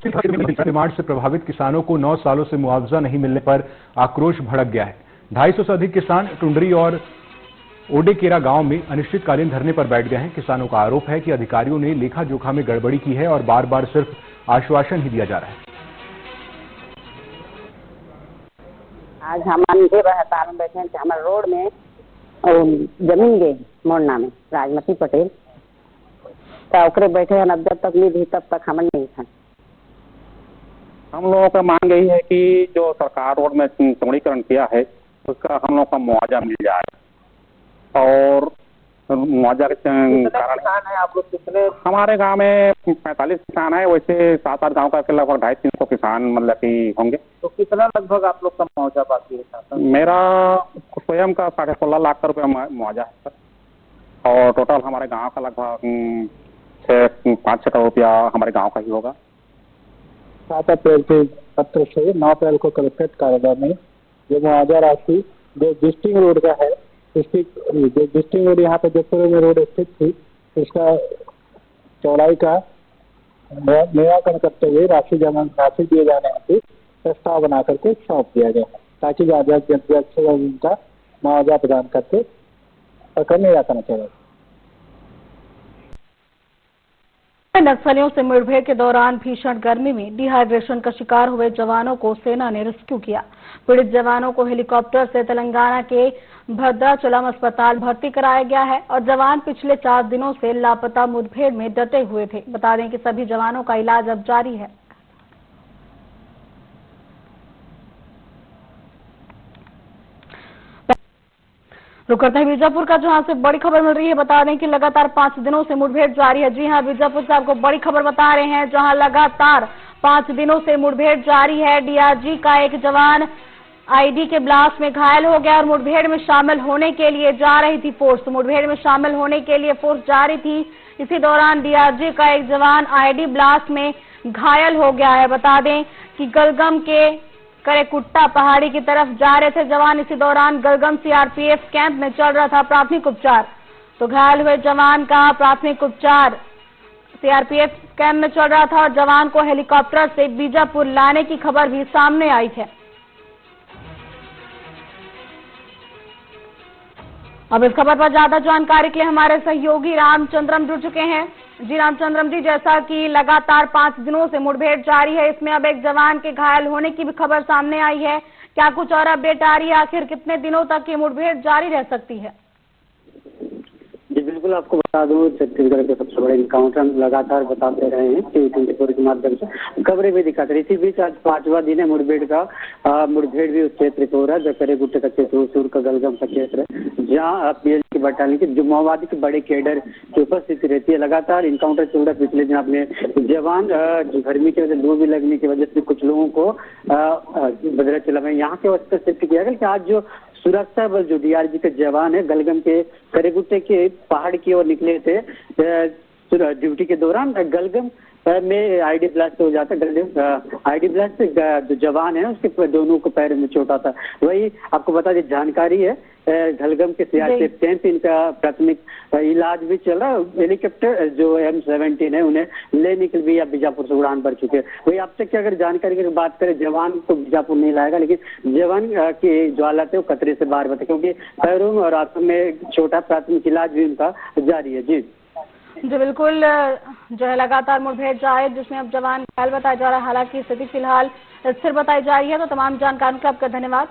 निर्माण से प्रभावित किसानों को 9 सालों से मुआवजा नहीं मिलने पर आक्रोश भड़क गया है। 250 से अधिक किसान टुंडरी और ओडेकेरा गांव में अनिश्चितकालीन धरने पर बैठ गए हैं। किसानों का आरोप है कि अधिकारियों ने लेखा जोखा में गड़बड़ी की है और बार बार सिर्फ आश्वासन ही दिया जा रहा है। आज हमारे हड़ताल में बैठे हैं कि हमारे रोड में जमीन गई मोड़ना में राजमती पटेल तो बैठे हैं। अब जब तक नहीं दी तब तक हम नहीं था। हम लोगों का मांग यही है कि जो सरकार रोड में चौड़ीकरण किया है उसका हम लोग का मुआवजा मिल जाए। और मुआवजा के कारण है आप लोग कितने? हमारे गांव में 45 किसान है, वैसे 7-8 गांव का लगभग 250-300 किसान मतलब कि होंगे। तो कितना लगभग आप लोग का मुआवजा बाकी है? मेरा स्वयं का 16.5 लाख का रुपया मुआवजा है सर। और टोटल हमारे गांव का लगभग 5-6 करोड़ रुपया हमारे गांव का ही होगा। 7 अप्रैल के पत्र से 9 अप्रैल को कलेक्ट्रेट कार्यालय में जो मुआवजा राशि जो डिस्ट्रिक्ट रोड का है, डिस्ट्रिक्ट रोड यहाँ पे जोधपुर में रोड स्थित थी, उसका चौड़ाई का निराकरण करते हुए राशि दिए जाने हेतु प्रस्ताव बना करके सौंप दिया गया है ताकि उनका मुआवजा प्रदान करके प्रकरण निराकरण किया। नक्सलियों से मुठभेड़ के दौरान भीषण गर्मी में डिहाइड्रेशन का शिकार हुए जवानों को सेना ने रेस्क्यू किया। पीड़ित जवानों को हेलीकॉप्टर से तेलंगाना के भद्राचलम अस्पताल भर्ती कराया गया है और जवान पिछले 4 दिनों से लापता मुठभेड़ में डटे हुए थे। बता दें कि सभी जवानों का इलाज अब जारी है। रुक करते हैं बीजापुर का, जहां से बड़ी खबर मिल रही है। बता दें कि लगातार 5 दिनों से मुठभेड़ जारी है। जी हां, बीजापुर से आपको बड़ी खबर बता रहे हैं, जहां लगातार 5 दिनों से मुठभेड़ जारी है। डीआरजी का एक जवान आईडी के ब्लास्ट में घायल हो गया और मुठभेड़ में शामिल होने के लिए जा रही थी फोर्स। मुठभेड़ में शामिल होने के लिए फोर्स जा रही थी। इसी दौरान डीआरजी का एक जवान आईडी ब्लास्ट में घायल हो गया है। बता दें कि गलगम के करेकुट्टा पहाड़ी की तरफ जा रहे थे जवान। इसी दौरान गलगम सीआरपीएफ कैंप में चल रहा था प्राथमिक उपचार। तो घायल हुए जवान का प्राथमिक उपचार सीआरपीएफ कैंप में चल रहा था और जवान को हेलीकॉप्टर से बीजापुर लाने की खबर भी सामने आई है। अब इस खबर पर ज्यादा जानकारी के लिए हमारे सहयोगी रामचंद्रम जुड़ चुके हैं। जी रामचंद्रम जी, जैसा कि लगातार 5 दिनों से मुठभेड़ जारी है, इसमें अब एक जवान के घायल होने की भी खबर सामने आई है। क्या कुछ और अपडेट आ रही है? आखिर कितने दिनों तक ये मुठभेड़ जारी रह सकती है? जी बिल्कुल, आपको बता दूं छत्तीसगढ़ के सबसे बड़े इनकाउंटर हम लगातार बताते रहे हैं T24 के माध्यम से, खबरें भी दिखाते रहे। इसी बीच आज 5वां दिन है मुठभेड़ का। मुठभेड़ भी उस क्षेत्र को हो रहा है जो करेगुट्टे का क्षेत्र, सूर का गलगम का क्षेत्र है, जहाँ पीएल की बटालियन के जो माओवादी के बड़े कैडर की उपस्थिति रहती है। लगातार इनकाउंटर चल रहा है। पिछले दिन अपने जवान गर्मी की वजह से, लू भी लगने की वजह से कुछ लोगों को भद्राचलम में यहाँ के वास्ते शिफ्ट किया गया कि आज जो सुरक्षा बल जो डीआरजी के जवान है गलगम के करेगुट्टे के पहाड़ की ओर निकले थे ड्यूटी के दौरान। गलगम में आईडी ब्लास्ट हो जाता है। आईडी ब्लास्ट से जो जवान है उसके दोनों को पैर में चोट आता। वही आपको बता दें जानकारी है, गलगम के सीआरपीएफ कैंप इनका प्राथमिक इलाज भी चल रहा है। हेलीकॉप्टर जो M17 है उन्हें लेने के लिए बीजापुर से उड़ान भर चुके हैं। वही अब तक की अगर जानकारी की बात करें, जवान को बीजापुर नहीं लाएगा, लेकिन जवान की जो हालत है वो खतरे से बाहर बता, क्योंकि पैरों और हाथों में छोटा प्राथमिक इलाज भी उनका जारी है। जी बिल्कुल, जो है लगातार मुठभेड़ जारी जिसमें अब जवान घायल बताया जा रहा है। हालांकि स्थिति फिलहाल स्थिर बताई जा रही है। तो तमाम जानकारी का आपका धन्यवाद।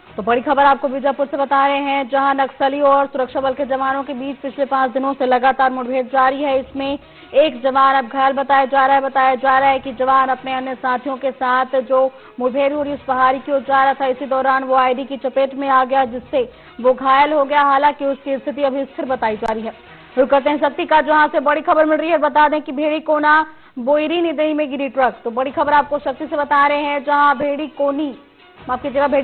तो बड़ी खबर आपको बीजापुर से बता रहे हैं, जहां नक्सलियों और सुरक्षा बल के जवानों के बीच पिछले 5 दिनों से लगातार मुठभेड़ जारी है। इसमें एक जवान अब घायल बताया जा रहा है कि जवान अपने अन्य साथियों के साथ जो मुठभेड़ हुई उस पहाड़ी की ओर जा रहा था। इसी दौरान वो आईडी की चपेट में आ गया, जिससे वो घायल हो गया। हालांकि उसकी स्थिति अभी स्थिर बताई जा रही है। रुक करते हैं शक्ति का, जहां से बड़ी खबर मिल रही है। बता दें कि भेड़ी कोना बोईरी नदी में गिरी ट्रक। तो बड़ी खबर आपको शक्ति से बता रहे हैं, जहां भेड़ी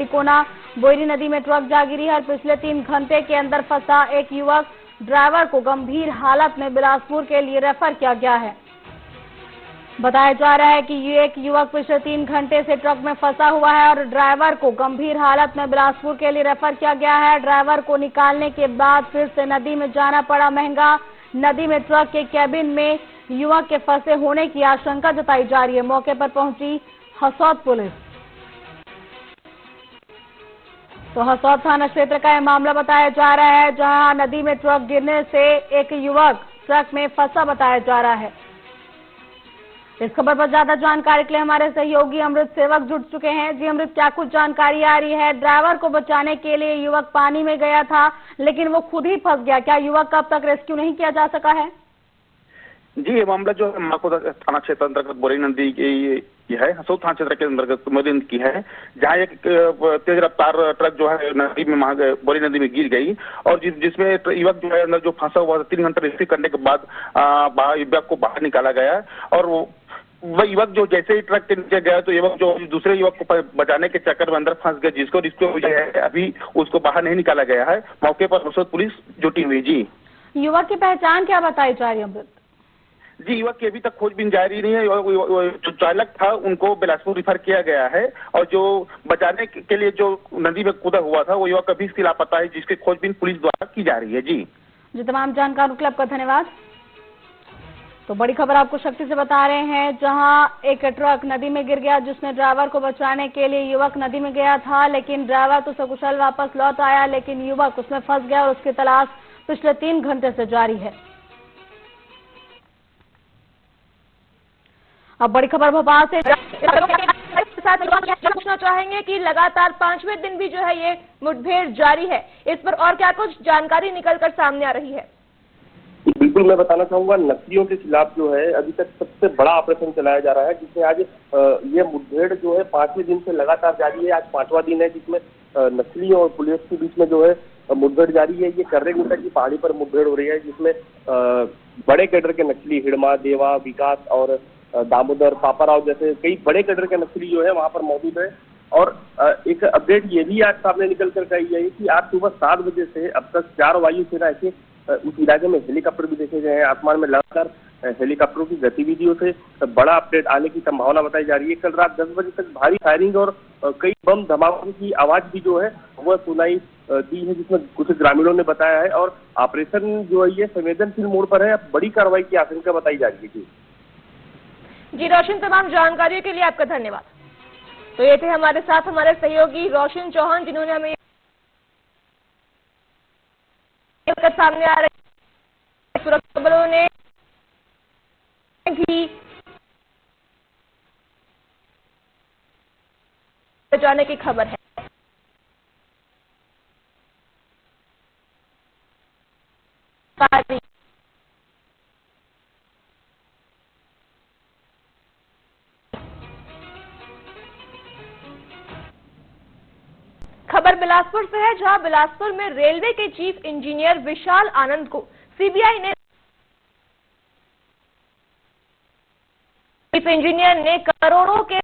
कोना बोईरी नदी में ट्रक जा गिरी है। पिछले 3 घंटे के अंदर फंसा एक युवक ड्राइवर को गंभीर हालत में बिलासपुर के लिए रेफर किया गया है। बताया जा रहा है कि ये एक युवक पिछले 3 घंटे से ट्रक में फंसा हुआ है और ड्राइवर को गंभीर हालत में बिलासपुर के लिए रेफर किया गया है। ड्राइवर को निकालने के बाद फिर से नदी में जाना पड़ा महंगा। नदी में ट्रक के कैबिन में युवक के फंसे होने की आशंका जताई जा रही है। मौके पर पहुंची हसौद पुलिस। तो हसौद थाना क्षेत्र का यह मामला बताया जा रहा है, जहां नदी में ट्रक गिरने से एक युवक ट्रक में फंसा बताया जा रहा है। इस खबर पर ज्यादा जानकारी के लिए हमारे सहयोगी अमृत सेवक जुड़ चुके हैं। जी अमृत, क्या कुछ जानकारी आ रही है? ड्राइवर को बचाने के लिए युवक पानी में गया था, लेकिन वो खुद ही फंस गया। क्या युवक का अब तक रेस्क्यू नहीं किया जा सका है? जी, ये मामला जो है माखोदा थाना क्षेत्र अंतर्गत बोरी नदी की है, हसौद थाना क्षेत्र के अंतर्गत बोरी नदी की है, जहाँ एक तेज रफ्तार ट्रक जो है नदी में बोरी नदी में गिर गई और जिसमें युवक जो है अंदर जो फंसा हुआ 3 घंटे रेस्क्यू करने के बाद युवक को बाहर निकाला गया और वह युवक जो जैसे ही ट्रक के नीचे गया तो युवक जो दूसरे युवक को बचाने के चक्कर में अंदर फंस गया, जिसको रेस्क्यू हुआ है। अभी उसको बाहर नहीं निकाला गया है। मौके पर हसौद पुलिस जुटी हुई। जी, युवक की पहचान क्या बताई जा रही है अमृत? जी, युवक की अभी तक खोजबीन जारी नहीं है। जो चालक था उनको बिलासपुर रिफर किया गया है और जो बचाने के लिए जो नदी में कूदा हुआ था वो युवक अभी इसकी लापता है, जिसकी खोजबीन पुलिस द्वारा की जा रही है। जी, तमाम जानकारियों के लिए आपका धन्यवाद। तो बड़ी खबर आपको शक्ति से बता रहे हैं, जहां एक ट्रक नदी में गिर गया, जिसमें ड्राइवर को बचाने के लिए युवक नदी में गया था, लेकिन ड्राइवर तो सकुशल वापस लौट आया, लेकिन युवक उसमें फंस गया और उसकी तलाश पिछले 3 घंटे से जारी है। अब बड़ी खबर भोपाल से पूछना चाहेंगे कि लगातार 5वें दिन भी जो है ये मुठभेड़ जारी है, इस पर और क्या कुछ जानकारी निकलकर सामने आ रही है? बिल्कुल, मैं बताना चाहूंगा, नक्सलियों के खिलाफ जो है अभी तक सबसे बड़ा ऑपरेशन चलाया जा रहा है, जिसमें आज ये मुठभेड़ जो है 5वें दिन से लगातार जारी है। आज 5वां दिन है जिसमें नक्सलियों और पुलिस के बीच में जो है मुठभेड़ जारी है। ये कर्रेगुंडा की पहाड़ी पर मुठभेड़ हो रही है, जिसमें बड़े कैडर के नक्सली हिड़मा, देवा, विकास और दामोदर, पापाराव जैसे कई बड़े कैडर के नक्सली जो है वहां पर मौजूद है। और एक अपडेट ये भी आज सामने निकल कर आई है कि आज सुबह 7 बजे से अब तक 4 वायुसेना के उस इलाके में हेलीकॉप्टर भी देखे गए हैं। आसमान में लगातार हेलीकॉप्टरों की गतिविधियों से बड़ा अपडेट आने की संभावना बताई जा रही है। कल रात 10 बजे तक भारी फायरिंग और कई बम धमाकों की आवाज भी जो है वह सुनाई दी है, जिसमें कुछ ग्रामीणों ने बताया है। और ऑपरेशन जो है ये संवेदनशील मोड़ पर है, बड़ी कार्रवाई की आशंका बताई जा रही है। जी रोशन, तमाम जानकारियों के लिए आपका धन्यवाद। तो ये थे हमारे साथ हमारे सहयोगी रोशन चौहान, जिन्होंने हमें सामने आ रहे सुरक्षा बलों ने भी जाने की खबर है। खबर बिलासपुर से है, जहां बिलासपुर में रेलवे के चीफ इंजीनियर विशाल आनंद को सीबीआई ने चीफ इंजीनियर ने करोड़ों के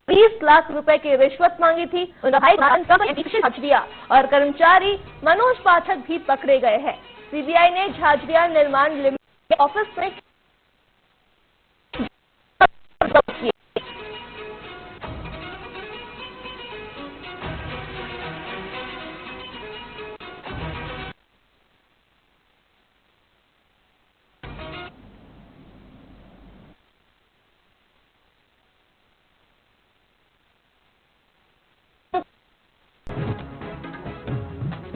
20 लाख रुपए की रिश्वत मांगी थी। झाझड़िया और कर्मचारी मनोज पाठक भी पकड़े गए हैं। सीबीआई ने झाझड़िया निर्माण लिमिटेड के ऑफिस में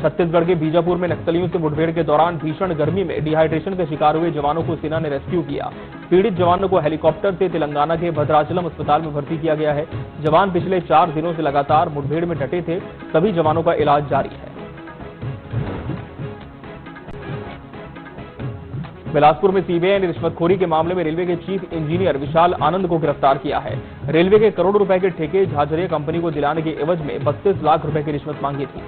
छत्तीसगढ़ के बीजापुर में नक्सलियों से मुठभेड़ के दौरान भीषण गर्मी में डिहाइड्रेशन का शिकार हुए जवानों को सेना ने रेस्क्यू किया। पीड़ित जवानों को हेलीकॉप्टर से तेलंगाना के भद्राचलम अस्पताल में भर्ती किया गया है। जवान पिछले 4 दिनों से लगातार मुठभेड़ में डटे थे। सभी जवानों का इलाज जारी है। बिलासपुर में सीबीआई ने रिश्वतखोरी के मामले में रेलवे के चीफ इंजीनियर विशाल आनंद को गिरफ्तार किया है। रेलवे के करोड़ों रुपए के ठेके झाझड़िया कंपनी को दिलाने के एवज में 32 लाख रुपए की रिश्वत मांगी थी।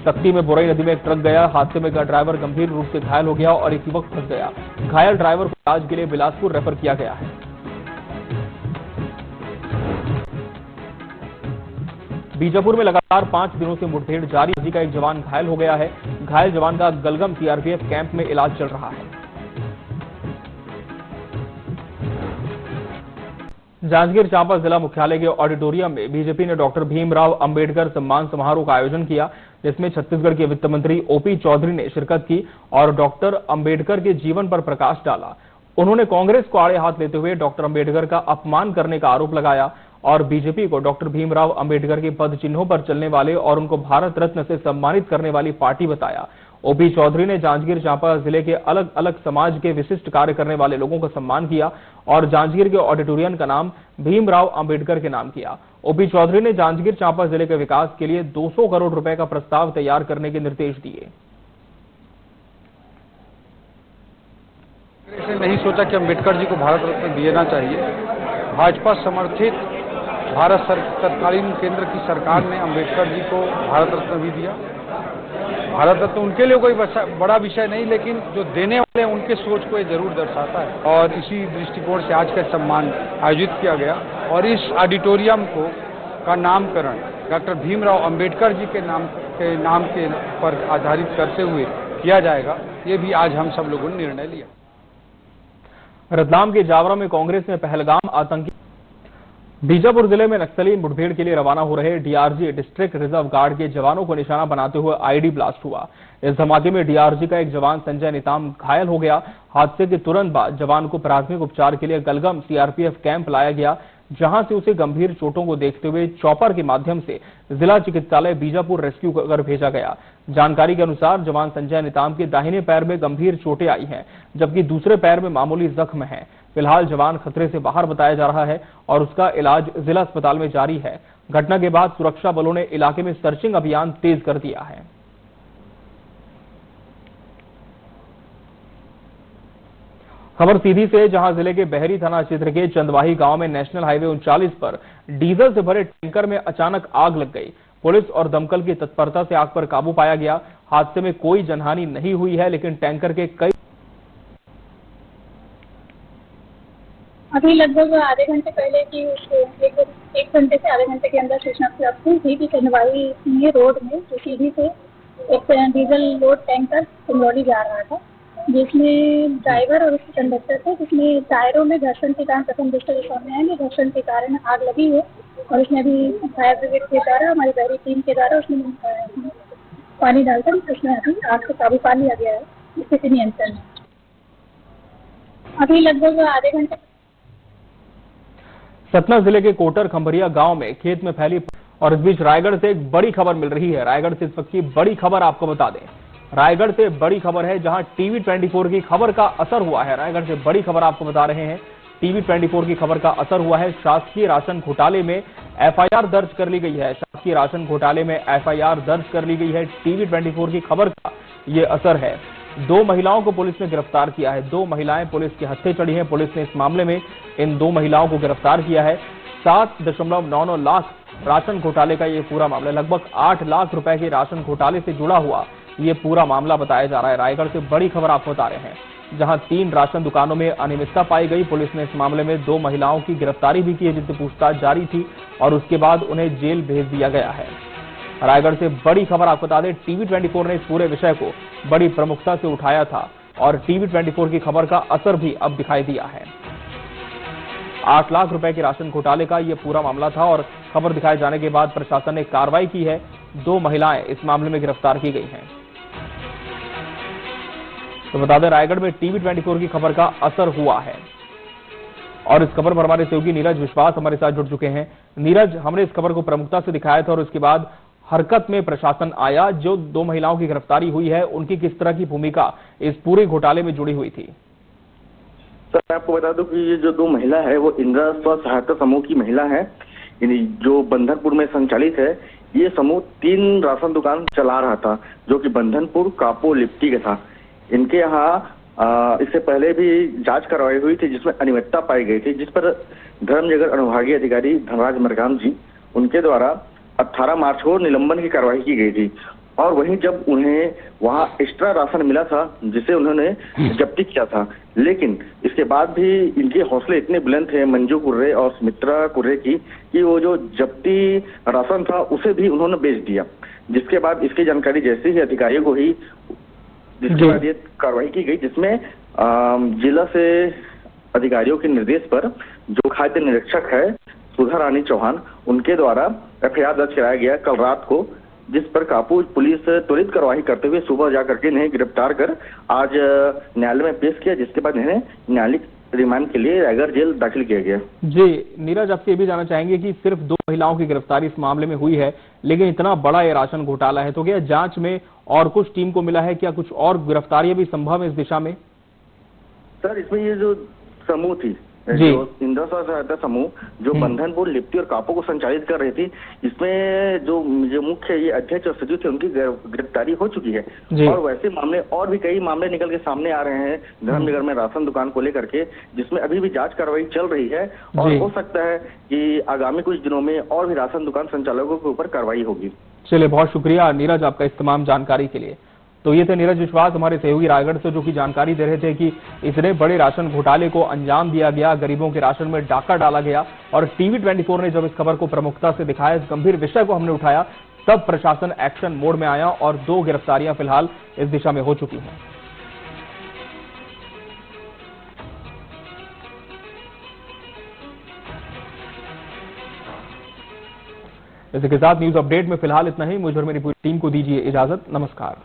सक्ती में बोरई नदी में एक ट्रक गया। हादसे में ड्राइवर गंभीर रूप से घायल हो गया और एक युवक फंस गया। घायल ड्राइवर को इलाज के लिए बिलासपुर रेफर किया गया है। बीजापुर में लगातार 5 दिनों से मुठभेड़ जारी। नदी का एक जवान घायल हो गया है। घायल जवान का गलगम सीआरपीएफ कैंप में इलाज चल रहा है। जांजगीर चांपा जिला मुख्यालय के ऑडिटोरियम में बीजेपी ने डॉक्टर भीमराव अंबेडकर सम्मान समारोह का आयोजन किया, जिसमें छत्तीसगढ़ के वित्त मंत्री ओपी चौधरी ने शिरकत की और डॉक्टर अंबेडकर के जीवन पर प्रकाश डाला। उन्होंने कांग्रेस को आड़े हाथ लेते हुए डॉक्टर अंबेडकर का अपमान करने का आरोप लगाया और बीजेपी को डॉक्टर भीमराव अंबेडकर के पद चिन्हों पर चलने वाले और उनको भारत रत्न से सम्मानित करने वाली पार्टी बताया। ओपी चौधरी ने जांजगीर चांपा जिले के अलग अलग समाज के विशिष्ट कार्य करने वाले लोगों का सम्मान किया और जांजगीर के ऑडिटोरियम का नाम भीमराव अंबेडकर के नाम किया। ओपी चौधरी ने जांजगीर चांपा जिले के विकास के लिए 200 करोड़ रुपए का प्रस्ताव तैयार करने के निर्देश दिए। नहीं सोचा कि अंबेडकर जी को भारत रत्न देना चाहिए। भाजपा समर्थित तत्कालीन केंद्र की सरकार ने अंबेडकर जी को भारत रत्न भी दिया। भारत रत्न उनके लिए कोई बड़ा विषय नहीं, लेकिन जो देने वाले हैं उनके सोच को ये जरूर दर्शाता है और इसी दृष्टिकोण से आज का सम्मान आयोजित किया गया और इस ऑडिटोरियम का नामकरण डॉक्टर भीमराव अंबेडकर जी के नाम के पर आधारित करते हुए किया जाएगा। ये भी आज हम सब लोगों ने निर्णय लिया। रतलाम के जावरा में कांग्रेस ने पहलगाम आतंकी बीजापुर जिले में नक्सली मुठभेड़ के लिए रवाना हो रहे डीआरजी डिस्ट्रिक्ट रिजर्व गार्ड के जवानों को निशाना बनाते हुए आईडी ब्लास्ट हुआ। इस धमाके में डीआरजी का एक जवान संजय निताम घायल हो गया। हादसे के तुरंत बाद जवान को प्राथमिक उपचार के लिए गलगम सीआरपीएफ कैंप लाया गया, जहां से उसे गंभीर चोटों को देखते हुए चॉपर के माध्यम से जिला चिकित्सालय बीजापुर रेस्क्यू कर भेजा गया। जानकारी के अनुसार जवान संजय निताम के दाहिने पैर में गंभीर चोटें आई हैं, जबकि दूसरे पैर में मामूली जख्म है। फिलहाल जवान खतरे से बाहर बताया जा रहा है और उसका इलाज जिला अस्पताल में जारी है। घटना के बाद सुरक्षा बलों ने इलाके में सर्चिंग अभियान तेज कर दिया है। खबर सीधी से, जहां जिले के बहरी थाना क्षेत्र के चंदवाही गांव में नेशनल हाईवे 39 पर डीजल से भरे टैंकर में अचानक आग लग गई। पुलिस और दमकल की तत्परता से आग पर काबू पाया गया। हादसे में कोई जनहानि नहीं हुई है, लेकिन टैंकर के कई अभी लगभग आधे घंटे पहले की एक घंटे से आधे घंटे के अंदर सूचना प्राप्त हुई थी कि चंदवाही रोड में जो सीधी से एक डीजल लोड टैंकर सिंगरौली जा रहा था, जिसमें ड्राइवर और उसके कंडक्टर थे, जिसमें टायरों में घर्षण के कारण प्रथम दृष्टया सामने आएंगे घर्षण के कारण आग लगी है और उसमें अभी फायर ब्रिगेड के द्वारा हमारी बहरी टीम के द्वारा उसमें पानी डालकर उसमें अभी आग को काबू पा लिया गया है, स्थिति नियंत्रण में। अभी लगभग आधे घंटे। सतना जिले के कोटर खंभरिया गांव में खेत में फैली और इस बीच रायगढ़ से एक बड़ी खबर मिल रही है। रायगढ़ से इस वक्त की बड़ी खबर आपको बता दें, रायगढ़ से बड़ी खबर है जहां टीवी 24 की खबर का असर हुआ है। रायगढ़ से बड़ी खबर आपको बता रहे हैं, टीवी 24 की खबर का असर हुआ है। शासकीय राशन घोटाले में एफआईआर दर्ज कर ली गई है। शासकीय राशन घोटाले में एफआईआर दर्ज कर ली गई है। टीवी 24 की खबर का ये असर है। 2 महिलाओं को पुलिस ने गिरफ्तार किया है। 2 महिलाएं पुलिस के हत्थे चढ़ी हैं। पुलिस ने इस मामले में इन 2 महिलाओं को गिरफ्तार किया है। 7.99 लाख राशन घोटाले का ये पूरा मामला, लगभग 8 लाख रुपए के राशन घोटाले से जुड़ा हुआ ये पूरा मामला बताया जा रहा है। रायगढ़ से बड़ी खबर आपको बता रहे हैं, जहां 3 राशन दुकानों में अनियमितता पाई गई। पुलिस ने इस मामले में 2 महिलाओं की गिरफ्तारी भी की है, जिनसे पूछताछ जारी थी और उसके बाद उन्हें जेल भेज दिया गया है। रायगढ़ से बड़ी खबर आपको बता दें, टीवी 24 ने इस पूरे विषय को बड़ी प्रमुखता से उठाया था और टीवी 24 की खबर का असर भी अब दिखाई दिया है। 8 लाख रुपए के राशन घोटाले का यह पूरा मामला था और खबर दिखाए जाने के बाद प्रशासन ने कार्रवाई की है। 2 महिलाएं इस मामले में गिरफ्तार की गई हैं। तो बता दें, रायगढ़ में टीवी 24 की खबर का असर हुआ है और इस खबर पर हमारे सहयोगी नीरज विश्वास हमारे साथ जुड़ चुके हैं। नीरज, हमने इस खबर को प्रमुखता से दिखाया था और उसके बाद हरकत में प्रशासन आया। जो 2 महिलाओं की गिरफ्तारी हुई है, उनकी किस तरह की भूमिका इस पूरे घोटाले में जुड़ी हुई थी? सर, मैं आपको बता दूं कि ये जो 2 महिला है वो इंदिरा स्व सहायता समूह की महिला है, जो बंधनपुर में संचालित है। ये समूह 3 राशन दुकान चला रहा था, जो कि बंधनपुर, कापो, लिप्टी का था। इनके यहाँ इससे पहले भी जांच करवाई हुई थी, जिसमें अनियमितता पाई गई थी, जिस पर धर्मजगत अनुभागीय अधिकारी धनराज मरकाम जी, उनके द्वारा 18 मार्च को निलंबन की कार्रवाई की गई थी। और वहीं जब उन्हें वहां एक्स्ट्रा राशन मिला था, जिसे उन्होंने जब्ती किया था, लेकिन इसके बाद भी इनके हौसले इतने बुलंद थे मंजू कुर्रे और सुमित्रा कुर्रे की, कि वो जो जब्ती राशन था उसे भी उन्होंने बेच दिया। जिसके बाद इसकी जानकारी जैसे ही अधिकारियों को ही, जिसके बाद ये कार्रवाई की गई, जिसमें जिला से अधिकारियों के निर्देश पर जो खाद्य निरीक्षक है सुधा रानी चौहान, उनके द्वारा FIR दर्ज कराया गया कल रात को, जिस पर कापू पुलिस त्वरित कार्रवाई करते हुए सुबह जाकर के इन्हें गिरफ्तार कर आज न्यायालय में पेश किया, जिसके बाद इन्हें न्यायालयिक रिमांड के लिए रायगढ़ जेल दाखिल किया गया। जी नीरज, आपसे ये भी जानना चाहेंगे कि सिर्फ 2 महिलाओं की गिरफ्तारी इस मामले में हुई है, लेकिन इतना बड़ा ये राशन घोटाला है, तो क्या जांच में और कुछ टीम को मिला है? क्या कुछ और गिरफ्तारियां भी संभव है इस दिशा में? सर, इसमें ये जो समूह थी, जी, जो इंदिरा स्वास्थ्य सहायता समूह जो बंधनपुर, लिप्टी और कापू को संचालित कर रही थी, इसमें जो मुख्य ये अध्यक्ष और सचिव थे उनकी गिरफ्तारी हो चुकी है। और वैसे मामले और भी कई मामले निकल के सामने आ रहे हैं धर्मनगर में राशन दुकान को लेकर के, जिसमें अभी भी जांच कार्रवाई चल रही है और हो सकता है कि आगामी कुछ दिनों में और भी राशन दुकान संचालकों के ऊपर कार्रवाई होगी। चलिए, बहुत शुक्रिया नीरज आपका इस तमाम जानकारी के लिए। तो ये थे नीरज विश्वास हमारे सहयोगी रायगढ़ से, जो कि जानकारी दे रहे थे कि इतने बड़े राशन घोटाले को अंजाम दिया गया, गरीबों के राशन में डाका डाला गया। और टीवी 24 ने जब इस खबर को प्रमुखता से दिखाया, इस गंभीर विषय को हमने उठाया, तब प्रशासन एक्शन मोड में आया और 2 गिरफ्तारियां फिलहाल इस दिशा में हो चुकी हैं। इसी के साथ न्यूज अपडेट में फिलहाल इतना ही। मुझे और मेरी पूरी टीम को दीजिए इजाजत। नमस्कार।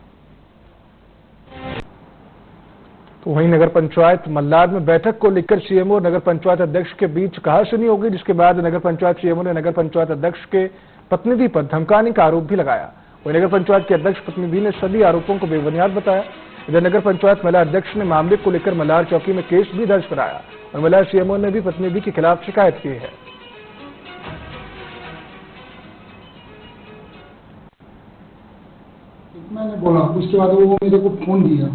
तो वहीं नगर पंचायत मल्लार में बैठक को लेकर सीएमओ और नगर पंचायत अध्यक्ष के बीच कहासुनी हो गई, जिसके बाद नगर पंचायत सीएमओ ने नगर पंचायत अध्यक्ष के प्रतिनिधि पर धमकाने का आरोप भी लगाया। वहीं नगर पंचायत के अध्यक्ष प्रतिनिधि ने सभी आरोपों को बेबुनियाद बताया। इधर नगर पंचायत महिला अध्यक्ष ने मामले को लेकर मल्लार चौकी में केस भी दर्ज कराया और मल्लार सीएमओ ने भी प्रतिनिधि के खिलाफ शिकायत की है। मैंने बोला, उसके बाद वो मेरे को फोन दिया,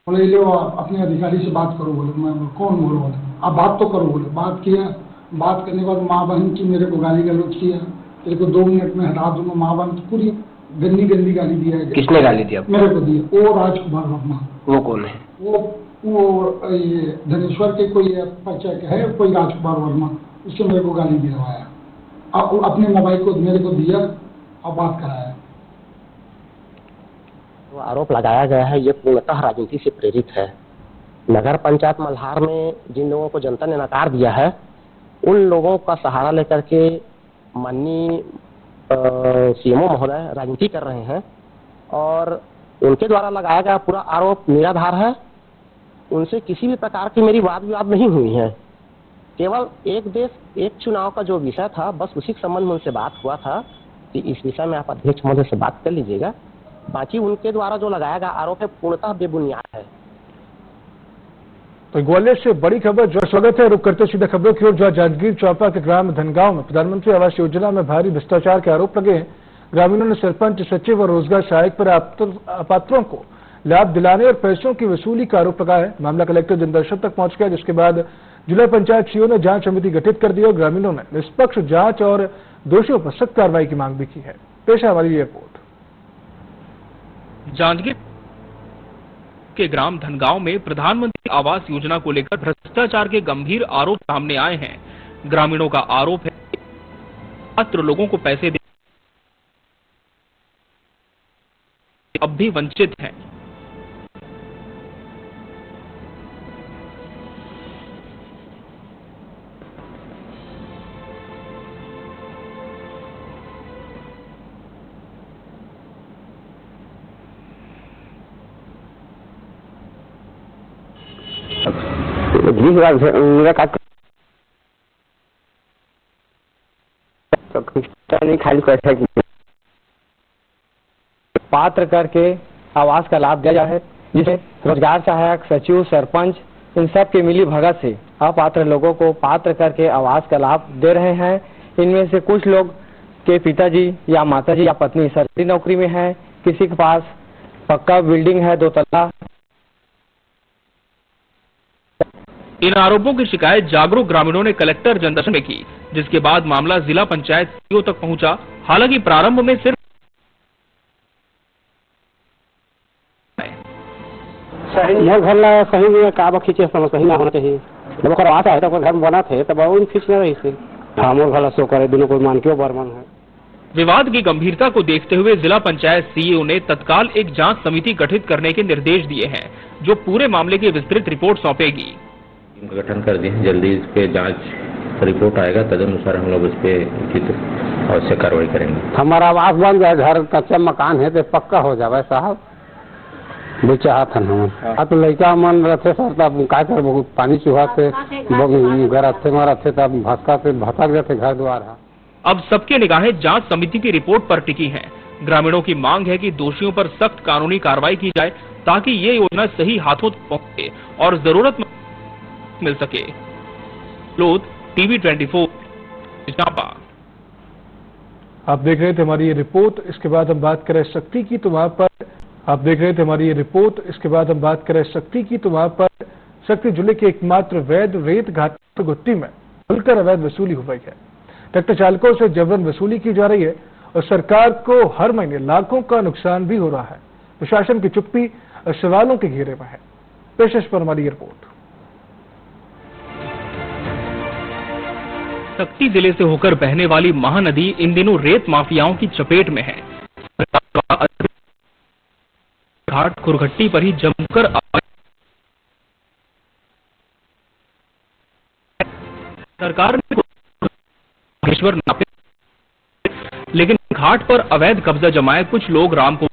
बोले लो आप अपने अधिकारी से बात करो। बोले मैं कौन बोलो? बोले आप बात तो करो। बोले बात किया, बात करने के बाद माँ बहन की मेरे को गाली गलौज किया, तेरे को 2 मिनट में हटा दूंगा, माँ बहन पूरी गंदी गंदी गाली दिया है। किसने गाली दिया? मेरे को दिया, वो राजकुमार वर्मा। वो कौन है? वो ये धनेश्वर के कोई परिचय है, कोई राजकुमार वर्मा, उससे मेरे को गाली दिलवाया, अब अपने मोबाइल को मेरे को दिया और बात कराया। जो आरोप लगाया गया है ये पूर्णतः राजनीति से प्रेरित है। नगर पंचायत मल्हार में जिन लोगों को जनता ने नकार दिया है, उन लोगों का सहारा लेकर के माननीय सीएमओ महोदय राजनीति कर रहे हैं और उनके द्वारा लगाया गया पूरा आरोप निराधार है। उनसे किसी भी प्रकार की मेरी वाद विवाद नहीं हुई है। केवल एक देश एक चुनाव का जो विषय था, बस उसी के संबंध में उनसे बात हुआ था कि इस विषय में आप अध्यक्ष महोदय से बात कर लीजिएगा। बाकी उनके द्वारा जो लगाया गया आरोप है पूर्णतः बेबुनियाद है। तो ग्वालियर से बड़ी खबर जो स्वागत है, रुक करते सीधे खबरों की ओर। जो जांजगीर चौपा के ग्राम धनगांव में प्रधानमंत्री आवास योजना में भारी भ्रष्टाचार के आरोप लगे हैं। ग्रामीणों ने सरपंच, सचिव और रोजगार सहायक पर अपात्रों को लाभ दिलाने और पैसों की वसूली का आरोप लगाया है। मामला कलेक्टर जनदर्शन तक पहुंच गया, जिसके बाद जिला पंचायत सीईओ ने जांच समिति गठित कर दी और ग्रामीणों ने निष्पक्ष जांच और दोषियों पर सख्त कार्रवाई की मांग भी की है। पेश है हमारी रिपोर्ट। जांजगीर के ग्राम धनगांव में प्रधानमंत्री आवास योजना को लेकर भ्रष्टाचार के गंभीर आरोप सामने आए हैं। ग्रामीणों का आरोप है पात्र लोगों को पैसे अब भी वंचित हैं। खाली पैसा की पात्र करके आवास का लाभ दिया है, जिसे रोजगार सहायक, सचिव, सरपंच इन सब के मिली भगत से अपात्र लोगों को पात्र करके आवास का लाभ दे रहे हैं। इनमें से कुछ लोग के पिताजी या माताजी या पत्नी सरकारी नौकरी में है, किसी के पास पक्का बिल्डिंग है 2 तल्ला। इन आरोपों की शिकायत जागरूक ग्रामीणों ने कलेक्टर जनदर्शन में की, जिसके बाद मामला जिला पंचायत सीईओ तक पहुंचा। हालांकि प्रारंभ में सिर्फ घर कहीं भी का खींचे सही ना होना चाहिए। जब आता है तो घर में बना थे तब फिक्स न रही से हमोर घर सो करे दोनों को मान क्यों बर्मन है। विवाद की गंभीरता को देखते हुए जिला पंचायत सीईओ ने तत्काल एक जांच समिति गठित करने के निर्देश दिए हैं, जो पूरे मामले की विस्तृत रिपोर्ट सौंपेगी। टीम का गठन कर दिए, जल्दी इस पे जांच रिपोर्ट आएगा, तदनुसार हम लोग इस पे उचित आवश्यक कार्रवाई करेंगे। हमारा आवास बन जाए, घर कच्चा मकान है तो पक्का हो जाए साहब, वो चाहत हम तो लड़का मन रखे सर, तब का कर पानी चूहा से घर अच्छे में रखे तब भटका से भटक जाते घर द्वार। अब सबकी निगाहें जांच समिति की रिपोर्ट पर टिकी हैं। ग्रामीणों की मांग है कि दोषियों पर सख्त कानूनी कार्रवाई की जाए ताकि ये योजना सही हाथों तक पहुंचे और जरूरत मिल सके। लोध टीवी 24 चांपा। आप देख रहे थे हमारी ये रिपोर्ट। इसके बाद हम बात करें शक्ति की, तो वहां पर आप देख रहे थे हमारी ये रिपोर्ट। इसके बाद हम बात करें शक्ति की, तो वहां पर शक्ति जिले के एकमात्र वैध रेत घाट गुत्ती में खुलकर अवैध वसूली हो रही है। ट्रैक्टर चालकों से जबरन वसूली की जा रही है और सरकार को हर महीने लाखों का नुकसान भी हो रहा है। प्रशासन की चुप्पी सवालों के घेरे में है। पेश पर हमारी रिपोर्ट। शक्ति जिले से होकर बहने वाली महानदी इन दिनों रेत माफियाओं की चपेट में है। घाट खुरघट्टी पर ही जमकर सरकार ने महेश्वर नापे, लेकिन घाट पर अवैध कब्जा जमाए कुछ लोग राम को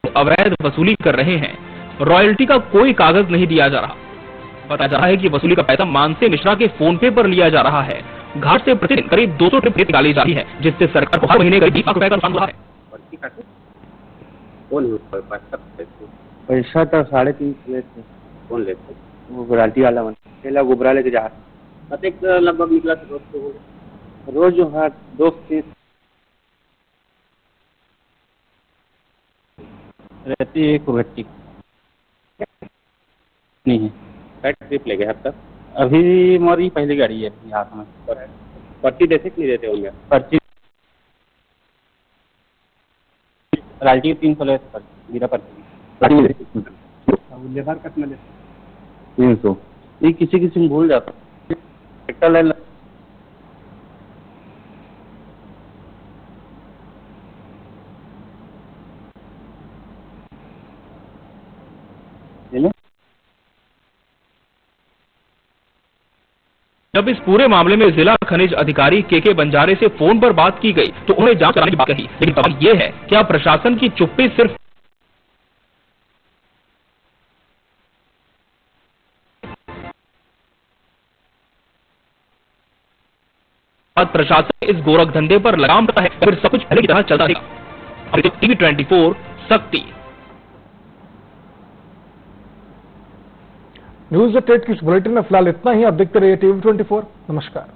अवैध वसूली कर रहे हैं। रॉयल्टी का कोई कागज नहीं दिया जा रहा। बताया जा रहा है कि वसूली का पैसा मानसी मिश्रा के फोन पे पर लिया जा रहा है। घाट से प्रतिदिन करीब 200 ट्रिप रेत निकाली जा रही है, जिससे सरकार को हर महीने करीब 20 लाख रुपए का नुकसान हो रहा है। पैसा तो 3.5 लेते कौन लेते, वो गुराल्टी वाला पहला गोबरा लेके जा कतेक लगभग निकला रोज जो हाँ 2 रहती है कुगट्टी नहीं है। ट्रिप ले गए अब तक, अभी हमारी पहली गाड़ी है हाथ में। पर्ची देते कि नहीं देते होंगे? पर्ची राल्टी 300 लेते गिरा पर्ची लेबर कट में 300। ये किसी किसी में भूल जाता ट्रैक्टर ले जब इस पूरे मामले में जिला खनिज अधिकारी के बंजारे से फोन पर बात की गई तो उन्हें जांच कराने की बात कही, लेकिन सवाल ये है क्या प्रशासन की चुप्पी सिर्फ प्रशासन इस गोरख धंधे पर लगाम रखता है, फिर सब कुछ पहले की तरह चलता रहेगा। टीवी 24 शक्ति। न्यूज अपडेट की इस बुलेटिन में फिलहाल इतना ही। आप देखते रहिए टीवी 24। नमस्कार।